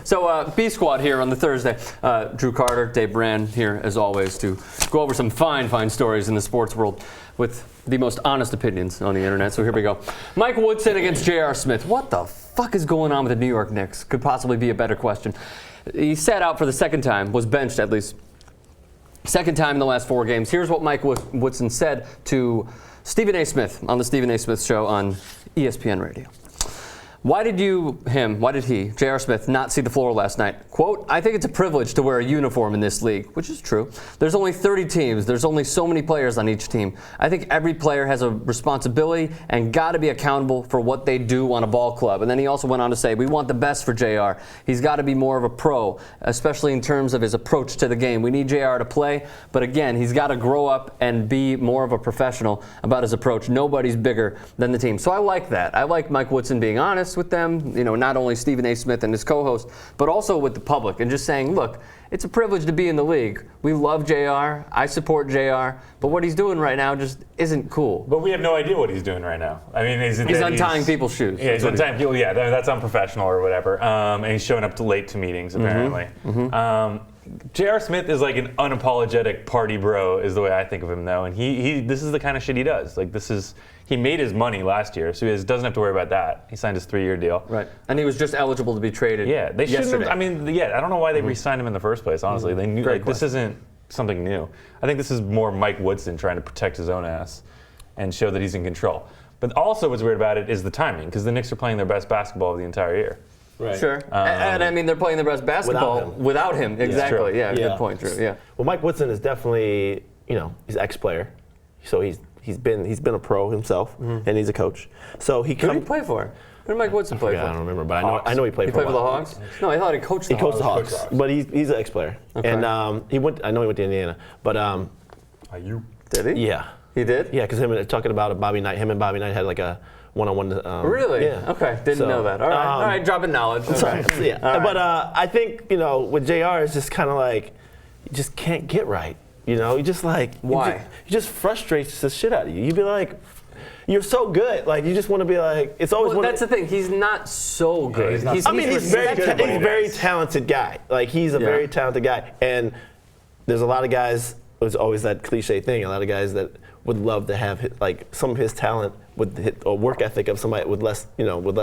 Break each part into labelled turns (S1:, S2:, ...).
S1: So B Squad here on the Thursday. Drew Carter, Dave Brand here as always to go over some fine stories in the sports world with the most honest opinions on the internet. So here we go. Mike Woodson against J.R. Smith. What the fuck is going on with the New York Knicks? Could possibly be a better question. He sat out for the second time, was benched at least. Second time in the last 4 games. Here's what Mike Woodson said to Stephen A. Smith on the Stephen A. Smith show on ESPN Radio. Why did he, J.R. Smith, not see the floor last night? Quote, I think it's a privilege to wear a uniform in this league, which is true. There's only 30 teams. There's only so many players on each team. I think every player has a responsibility and got to be accountable for what they do on a ball club. And then he also went on to say, we want the best for J.R. He's got to be more of a pro, especially in terms of his approach to the game. We need J.R. to play, but again, he's got to grow up and be more of a professional about his approach. Nobody's bigger than the team. So I like that. I like Mike Woodson being honest with them, not only Stephen A. Smith and his co-host, but also with the public, and just saying, look, it's a privilege to be in the league. We love JR. I support JR, but what he's doing right now just isn't cool.
S2: But we have no idea what he's doing right now. I mean, he's
S1: untying people's shoes.
S2: Yeah, he's untying people. Yeah, that's unprofessional or whatever. And he's showing up late to meetings, apparently. J.R. Smith is like an unapologetic party bro, is the way I think of him, though. And this is the kind of shit he does. Like, he made his money last year, so he doesn't have to worry about that. He signed his 3-year deal.
S1: Right. And he was just eligible to be traded.
S2: Yeah, they
S1: yesterday.
S2: shouldn't. I don't know why they re-signed him in the first place, honestly. They knew this isn't something new. I think this is more Mike Woodson trying to protect his own ass and show that he's in control. But also what's weird about it is the timing, because the Knicks are playing their best basketball of the entire year.
S1: Right. Sure. And I mean, they're playing their best basketball without him. Exactly. Yeah, good point, Drew. Yeah.
S3: Well, Mike Woodson is definitely, he's ex-player. So he's been a pro himself, and he's a coach. So
S1: Who did he play for? Who did Mike Woodson play for?
S3: I don't remember, but I know he played for
S1: the Hawks? No, I thought he coached the Hawks.
S3: He coached the Hawks, but he's an ex-player. Okay. And I know he went to Indiana, but
S1: did he?
S3: Yeah.
S1: He did?
S3: Yeah, because talking about Bobby Knight, him and Bobby Knight had like a one-on-one.
S1: Really?
S3: Yeah.
S1: Okay, didn't know that. All right, dropping knowledge.
S3: Sorry. Yeah. Right. But I think with JR, it's just kind of like you just can't get right. You just like
S1: why?
S3: You just frustrates the shit out of you. You'd be like, you're so good. Like you just want to be like, it's always.
S1: Well, that's the thing. He's not so good.
S3: Yeah, he's very talented guy. Like he's a very talented guy, and there's a lot of guys. There's always that cliche thing. A lot of guys that would love to have some of his talent with or work ethic of somebody with less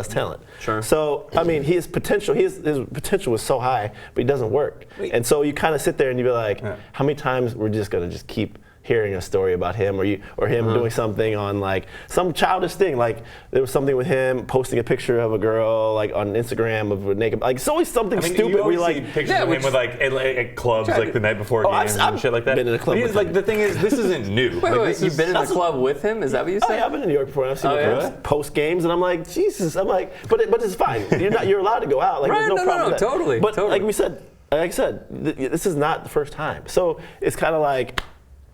S3: talent.
S1: Sure.
S3: So I mean, his potential was so high, but he doesn't work. And so you kind of sit there and you be like, how many times we're just gonna just keep hearing a story about him or him doing something on like some childish thing, like there was something with him posting a picture of a girl like on Instagram of a naked, like it's always something stupid.
S2: You
S3: where you
S2: see pictures of him with like at clubs like the night before games and shit like that.
S3: Been in a club with
S2: him. The thing is, this isn't new.
S1: Wait, you've been in a club with him? Is that what you said?
S3: Oh yeah, I've been in New York before. And I've seen him post games, and I'm like, Jesus. I'm like, but it's fine. You're allowed to go out. Like,
S1: right?
S3: There's no problem with that.
S1: Totally.
S3: But
S1: totally.
S3: like I said, this is not the first time. So it's kind of like.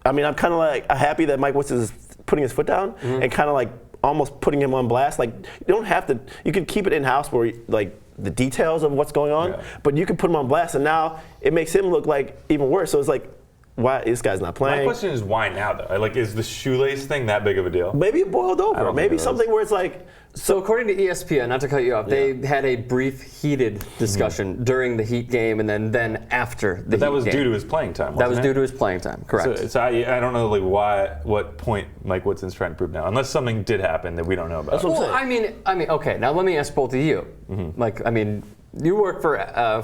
S3: I mean, I'm kind of like happy that Mike Woodson is putting his foot down and kind of like almost putting him on blast. Like you don't have to. You can keep it in house where like the details of what's going on, but you can put him on blast, and now it makes him look like even worse. So it's like, why this guy's not playing?
S2: My question is why now though? Like, is the shoelace thing that big of a deal?
S3: Maybe it boiled over. Maybe something where it's like.
S1: So according to ESPN, not to cut you off, they had a brief heated discussion during the Heat game and then after the Heat game. But
S2: that was due to his playing time, wasn't it?
S1: That was due to his playing time, correct.
S2: So I don't know what point Mike Woodson's trying to prove now, unless something did happen that we don't know about.
S3: That's what I'm
S1: saying. I mean, okay, now let me ask both of you. Like, I mean, you work for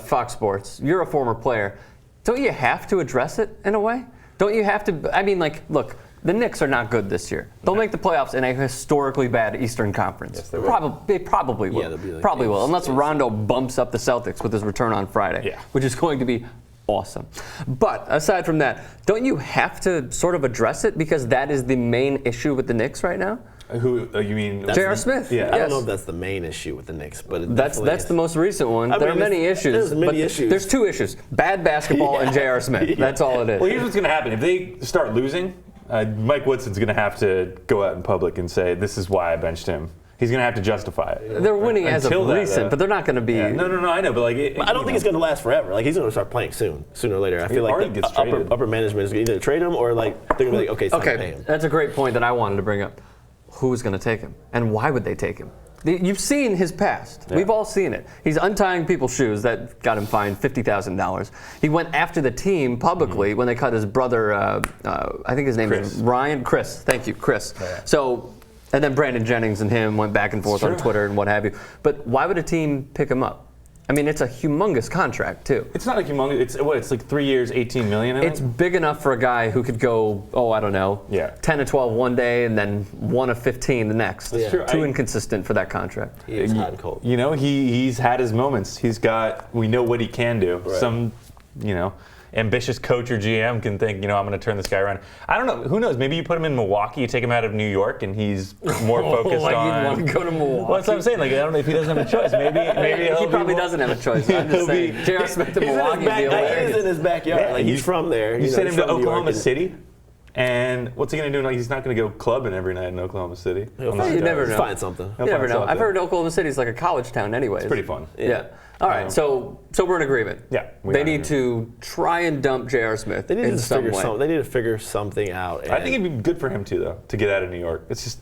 S1: Fox Sports. You're a former player. Don't you have to address it in a way? Don't you have to, I mean, like, look, the Knicks are not good this year. They'll make the playoffs in a historically bad Eastern Conference.
S3: Yes, they
S1: probably will.
S3: Yeah, they'll be like
S1: probably will, unless Rondo bumps up the Celtics with his return on Friday, which is going to be awesome. But aside from that, don't you have to sort of address it because that is the main issue with the Knicks right now?
S2: Who you mean?
S1: J.R. Smith.
S3: Yeah, I don't know if that's the main issue with the Knicks, but
S1: that's the most recent one. There are many issues.
S3: There's many issues.
S1: There's 2 issues: bad basketball and J.R. Smith. That's all it is.
S2: Well, here's what's going to happen: if they start losing, Mike Woodson's going to have to go out in public and say, "This is why I benched him." He's going to have to justify it.
S1: They're winning as of recent, but they're not going to be.
S2: Yeah. No, I know, but like,
S3: I don't think it's going to last forever. Like he's going to start playing sooner or later. I feel like
S2: the
S3: upper management is going to either trade him or like they're going to be like, okay, it's time to pay him.
S1: That's a great point that I wanted to bring up. Who's going to take him, and why would they take him? You've seen his past.
S2: Yeah.
S1: We've all seen it. He's untying people's shoes. That got him fined $50,000. He went after the team publicly when they cut his brother, I think his name is Ryan. Chris. Thank you, Chris.
S2: Yeah.
S1: So, and then Brandon Jennings and him went back and forth on Twitter and what have you. But why would a team pick him up? I mean, it's a humongous contract, too.
S2: It's not a humongous. It's like 3 years, $18 million.
S1: It's big enough for a guy who could go, I don't know, 10 to 12 one day and then 1 of 15 the next.
S3: That's true.
S1: Too inconsistent for that contract.
S3: He is hot and cold.
S2: You know, he's had his moments. We know what he can do.
S3: Right.
S2: Some, ambitious coach or GM can think, I'm going to turn this guy around. I don't know. Who knows? Maybe you put him in Milwaukee, you take him out of New York, and he's more focused
S1: Like
S2: on.
S1: he'd want to go to Milwaukee.
S2: Well, that's what I'm saying. Like, I don't know if he doesn't have a choice. Maybe
S1: he probably doesn't have a choice. I'm just saying. J.R. Smith to Milwaukee would be
S3: He
S1: hilarious.
S3: is in his backyard.
S2: Yeah,
S3: like, he's from there.
S2: You send
S3: he's
S2: him to
S3: from New York
S2: Oklahoma
S3: and-
S2: City, and what's he going to do? Like, he's not going to go clubbing every night in Oklahoma City.
S3: He'll
S1: You never know.
S3: find something.
S1: You never know. I've heard Oklahoma City's like a college town anyways.
S2: It's pretty fun.
S1: Yeah. All right, so we're in agreement.
S2: Yeah, we
S1: They
S2: are
S1: need
S2: in
S1: to try and dump J.R. Smith
S3: They need
S1: in
S3: to
S1: some
S3: figure
S1: way.
S3: They need to figure something out.
S2: I think it'd be good for him too, though, to get out of New York. It's just,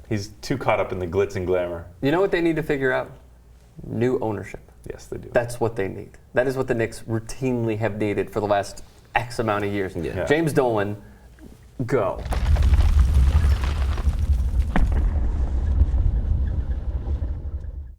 S2: he's too caught up in the glitz and glamour.
S1: You know what they need to figure out? New ownership.
S2: Yes, they do.
S1: That's what they need. That is what the Knicks routinely have needed for the last X amount of years.
S3: Yeah.
S1: James Dolan, go.